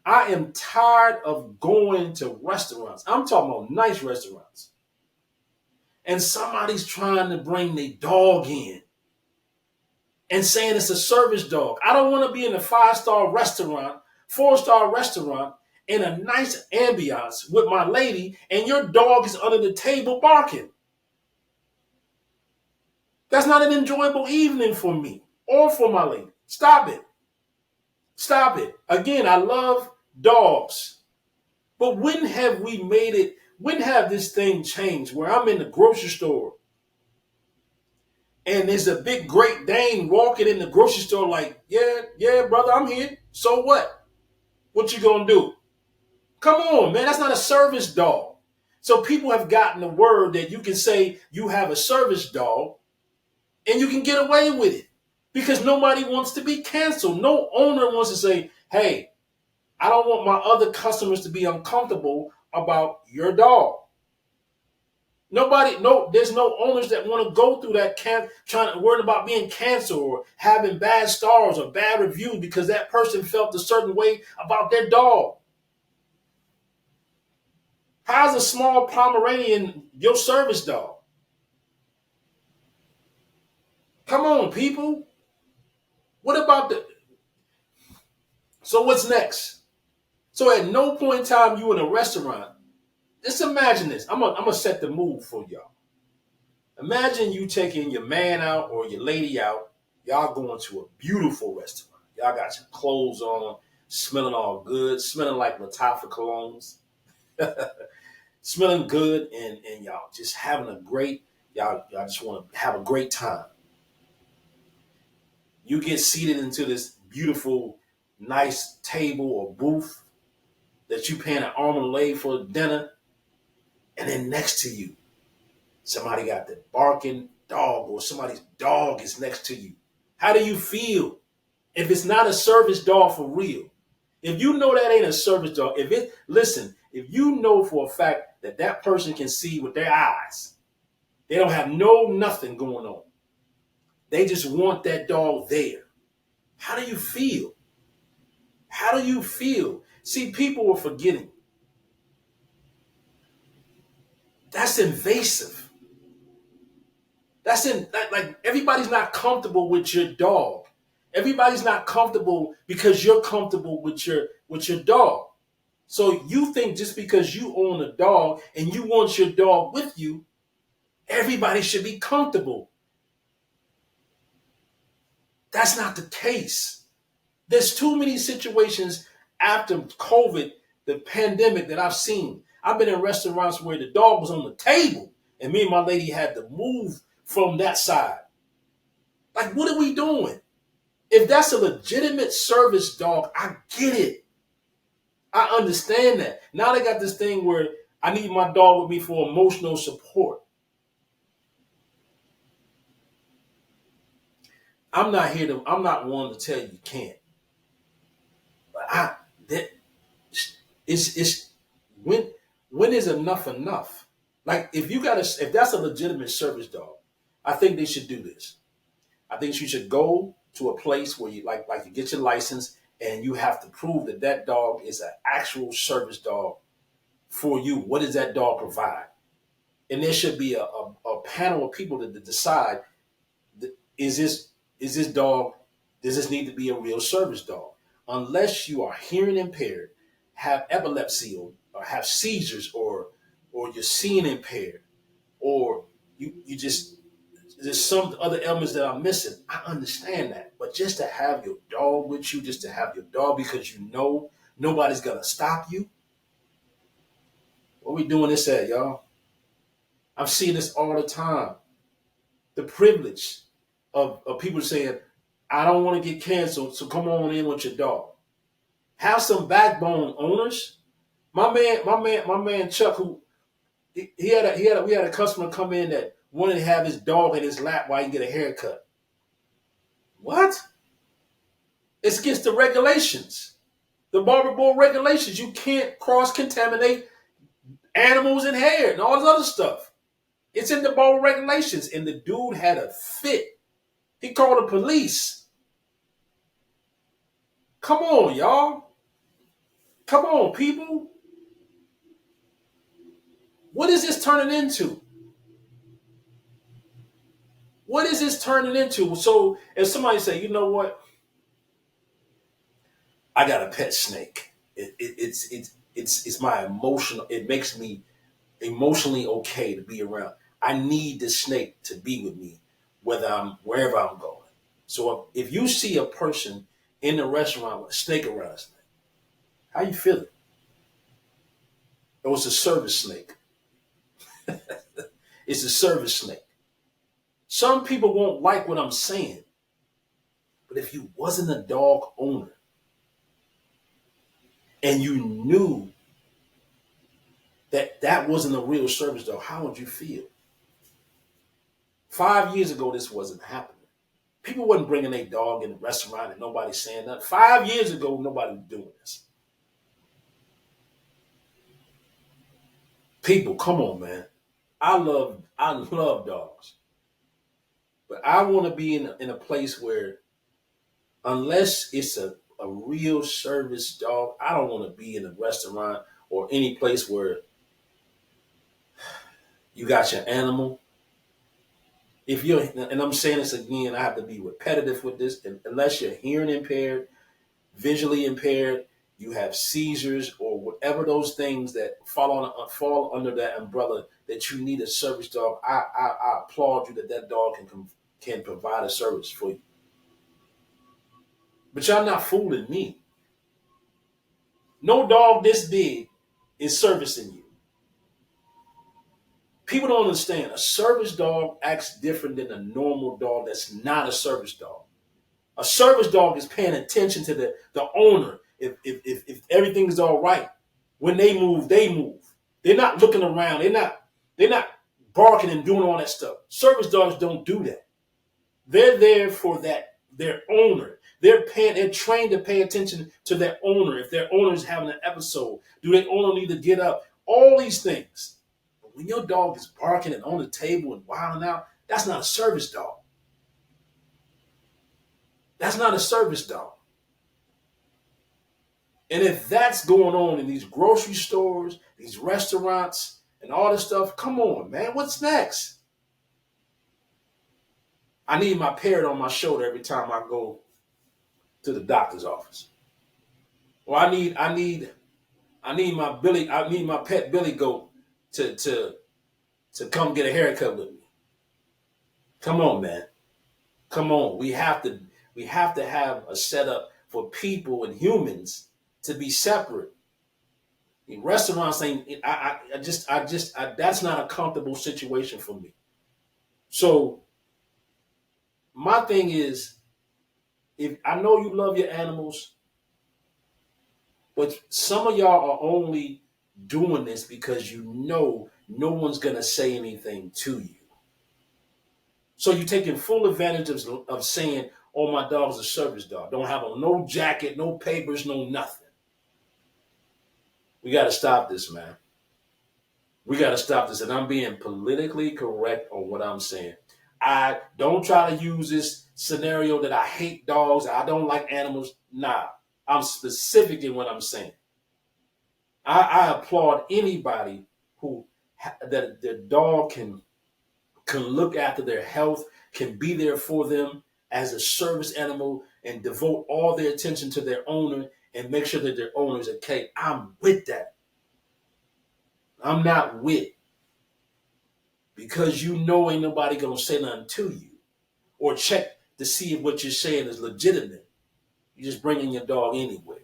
I am tired of going to restaurants. I'm talking about nice restaurants. And somebody's trying to bring their dog in and saying it's a service dog. I don't want to be in a 5-star restaurant, 4-star restaurant, in a nice ambiance with my lady, and your dog is under the table barking. That's not an enjoyable evening for me or for my lady. Stop it. Stop it. Again, I love dogs. But when have we made it, when have this thing changed where I'm in the grocery store and there's a big Great Dane walking in the grocery store like, yeah, brother, I'm here. So what? What you gonna do? Come on, man. That's not a service dog. So people have gotten the word that you can say you have a service dog and you can get away with it because nobody wants to be canceled. No owner wants to say, hey, I don't want my other customers to be uncomfortable about your dog. There's no owners that want to go through that trying to worry about being canceled or having bad stars or bad reviews because that person felt a certain way about their dog. How's a small Pomeranian your service dog? Come on, people. What about so what's next? So at no point in time you in a restaurant, just imagine this. I'm gonna set the mood for y'all. Imagine you taking your man out or your lady out. Y'all going to a beautiful restaurant. Y'all got your clothes on, smelling all good, smelling like Latifah colognes, smelling good, and y'all just having a great, y'all just want to have a great time. You get seated into this beautiful, nice table or booth that you paying an arm and a leg for dinner, and then next to you, somebody got the barking dog or somebody's dog is next to you. How do you feel if it's not a service dog for real? If you know that ain't a service dog, if you know for a fact that that person can see with their eyes, they don't have nothing going on. They just want that dog there. How do you feel? How do you feel? See, people are forgetting. That's invasive. Like everybody's not comfortable with your dog. Everybody's not comfortable because you're comfortable with your dog. So you think just because you own a dog and you want your dog with you, everybody should be comfortable. That's not the case. There's too many situations after COVID, the pandemic that I've seen. I've been in restaurants where the dog was on the table and me and my lady had to move from that side. Like, what are we doing? If that's a legitimate service dog, I get it. I understand that. Now they got this thing where I need my dog with me for emotional support. I'm not one to tell you can't. But it's when is enough enough? Like if that's a legitimate service dog, I think they should do this. I think you should go to a place where you like you get your license and you have to prove that that dog is an actual service dog for you. What does that dog provide? And there should be a panel of people to decide, is this dog, does this need to be a real service dog? unless you are hearing impaired, have epilepsy, or have seizures, or you're seeing impaired, or you just there's some other elements that I'm missing. I understand that. But just to have your dog with you, just to have your dog because you know nobody's gonna stop you. What we doing this at, y'all? I'm seeing this all the time. The privilege of people saying, I don't want to get canceled, so come on in with your dog. Have some backbone, owners. My man Chuck, who we had a customer come in that wanted to have his dog in his lap while he get a haircut. What? It's against the regulations. The barber board regulations. You can't cross-contaminate animals and hair and all this other stuff. It's in the barber regulations. And the dude had a fit. He called the police. Come on, y'all. Come on, people. What is this turning into? What is this turning into? So if somebody say, you know what? I got a pet snake. It's my emotional. It makes me emotionally okay to be around. I need the snake to be with me, wherever I'm going. So if you see a person in the restaurant with a snake around his neck, how you feeling? It was a service snake. It's a service snake. Some people won't like what I'm saying, but if you wasn't a dog owner and you knew that that wasn't a real service dog, how would you feel? 5 years ago, this wasn't happening. People wasn't bringing their dog in the restaurant and nobody saying nothing. 5 years ago, nobody was doing this. People, come on, man. I love dogs. But I want to be in a place where, unless it's a real service dog, I don't want to be in a restaurant or any place where you got your animal. If you're, and I'm saying this again, I have to be repetitive with this, unless you're hearing impaired, visually impaired, you have seizures or whatever those things that fall under that umbrella that you need a service dog. I applaud you that dog can provide a service for you. But y'all not fooling me. No dog this big is servicing you. People don't understand. A service dog acts different than a normal dog that's not a service dog. A service dog is paying attention to the owner. If everything's all right, when they move, they move. They're not looking around. They're not barking and doing all that stuff. Service dogs don't do that. They're there for their owner. They're trained to pay attention to their owner. If their owner is having an episode, do their owner need to get up? All these things. But when your dog is barking and on the table and wilding out, that's not a service dog. That's not a service dog. And if that's going on in these grocery stores, these restaurants, and all this stuff, come on, man, what's next? I need my parrot on my shoulder every time I go to the doctor's office. Or I need my pet Billy goat to come get a haircut with me. Come on, man. Come on. We have to have a setup for people and humans to be separate. In restaurants ain't that's not a comfortable situation for me. So my thing is, if I know you love your animals, but some of y'all are only doing this because you know no one's gonna say anything to you. So you're taking full advantage of saying, oh, my dog's a service dog. Don't have on no jacket, no papers, no nothing. We got to stop this, man. We got to stop this. And I'm being politically correct on what I'm saying. I don't try to use this scenario that I hate dogs. I don't like animals. Nah, I'm specific in what I'm saying. I applaud anybody that their dog can look after their health, can be there for them as a service animal, and devote all their attention to their owner and make sure that their owner is okay. I'm with that. I'm not with, because you know ain't nobody gonna say nothing to you or check to see if what you're saying is legitimate. You're just bringing your dog anywhere.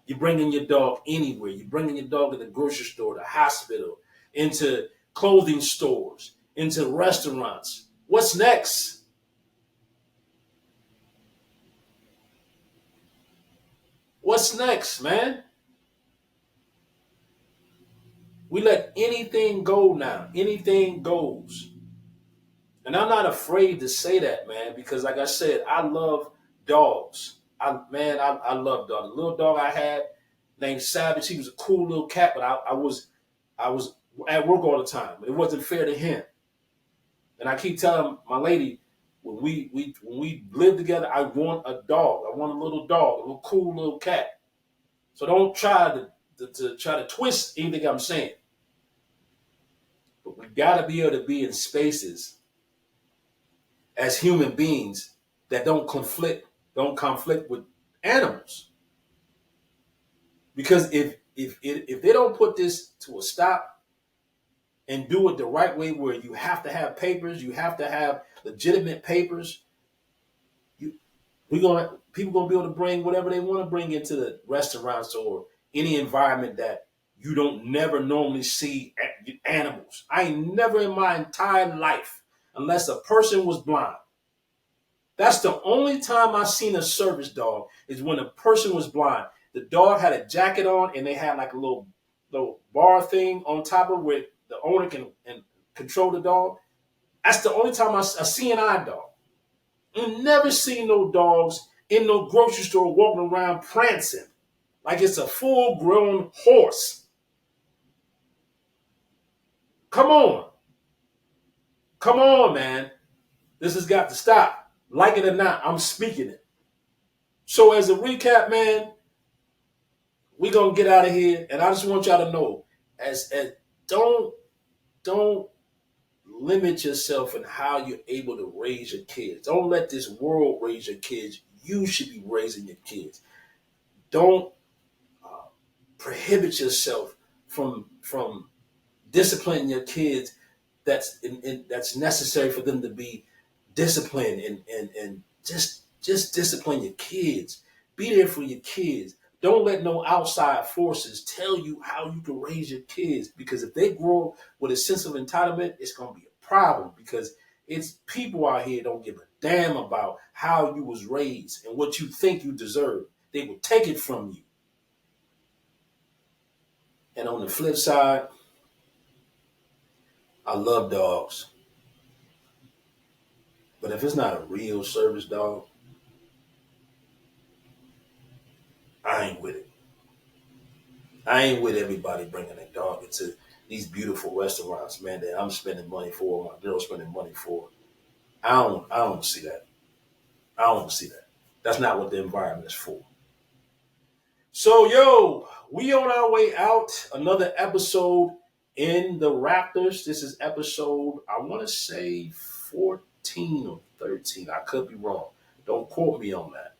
You're bringing your dog anywhere. You're bringing your dog in the grocery store, the hospital, into clothing stores, into restaurants. What's next? What's next, man? We let anything go now. Anything goes. And I'm not afraid to say that, man, because like I said, I love dogs. I love dogs. The little dog I had named Savage, he was a cool little cat, but I was at work all the time. It wasn't fair to him. And I keep telling my lady, when we live together, I want a dog. I want a little dog, a little cool little cat. So don't try to try to twist anything I'm saying. But we got to be able to be in spaces as human beings that don't conflict with animals. Because if they don't put this to a stop and do it the right way, where you have to have papers, you have to have legitimate papers, you people gonna be able to bring whatever they want to bring into the restaurants or any environment that you don't never normally see animals. I ain't never in my entire life, unless a person was blind. That's the only time I seen a service dog, is when a person was blind. The dog had a jacket on and they had like a little bar thing on top of where the owner can and control the dog. That's the only time I see an eye dog. You never seen no dogs in no grocery store walking around prancing like it's a full grown horse. Come on. Come on, man. This has got to stop. Like it or not, I'm speaking it. So as a recap, man, we're gonna get out of here. And I just want y'all to know, as don't limit yourself in how you're able to raise your kids. Don't let this world raise your kids. You should be raising your kids. Don't prohibit yourself from disciplining your kids. That's necessary for them to be disciplined, and just discipline your kids. Be there for your kids. Don't let no outside forces tell you how you can raise your kids, because if they grow with a sense of entitlement, it's going to be a problem, because it's people out here don't give a damn about how you was raised and what you think you deserve. They will take it from you. And on the flip side, I love dogs. But if it's not a real service dog, I ain't with it. I ain't with everybody bringing a dog into these beautiful restaurants, man, that I'm spending money for, my girl's spending money for. I don't see that. I don't see that. That's not what the environment is for. So, yo, we on our way out. Another episode in the Raptors. This is episode, I want to say 14 or 13. I could be wrong. Don't quote me on that.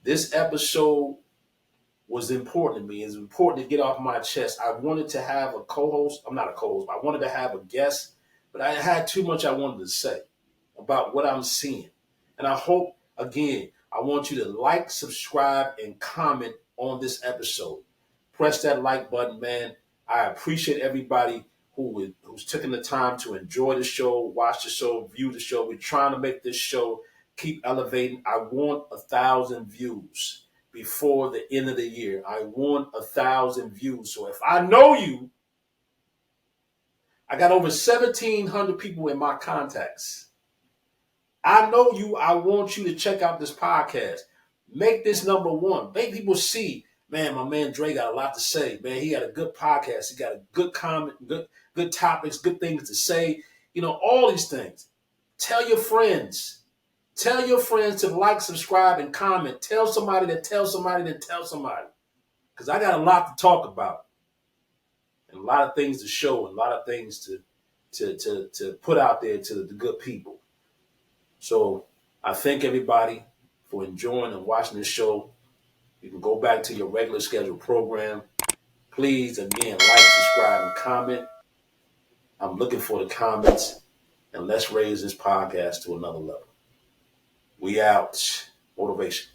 This episode was important to me. It's important to get off my chest. I wanted to have a co-host. I'm not a co-host, but I wanted to have a guest, but I had too much I wanted to say about what I'm seeing. And I hope, again, I want you to like, subscribe, and comment on this episode. Press that like button, man. I appreciate everybody who's taking the time to enjoy the show, watch the show, view the show. We're trying to make this show keep elevating. I want 1,000 views before the end of the year. I want 1,000 views. So if I know you, I got over 1,700 people in my contacts. I know you. I want you to check out this podcast. Make this number one. Make people see, man, my man Dre got a lot to say. Man, he got a good podcast. He got a good comment, good topics, good things to say. You know, all these things. Tell your friends. Tell your friends to like, subscribe, and comment. Tell somebody that tell somebody that tell somebody. Because I got a lot to talk about. And a lot of things to show, and a lot of things to put out there to the good people. So I thank everybody. for enjoying and watching this show. You can go back to your regular scheduled program. Please, again, like, subscribe, and comment. I'm looking for the comments, and let's raise this podcast to another level. We out. Motivation.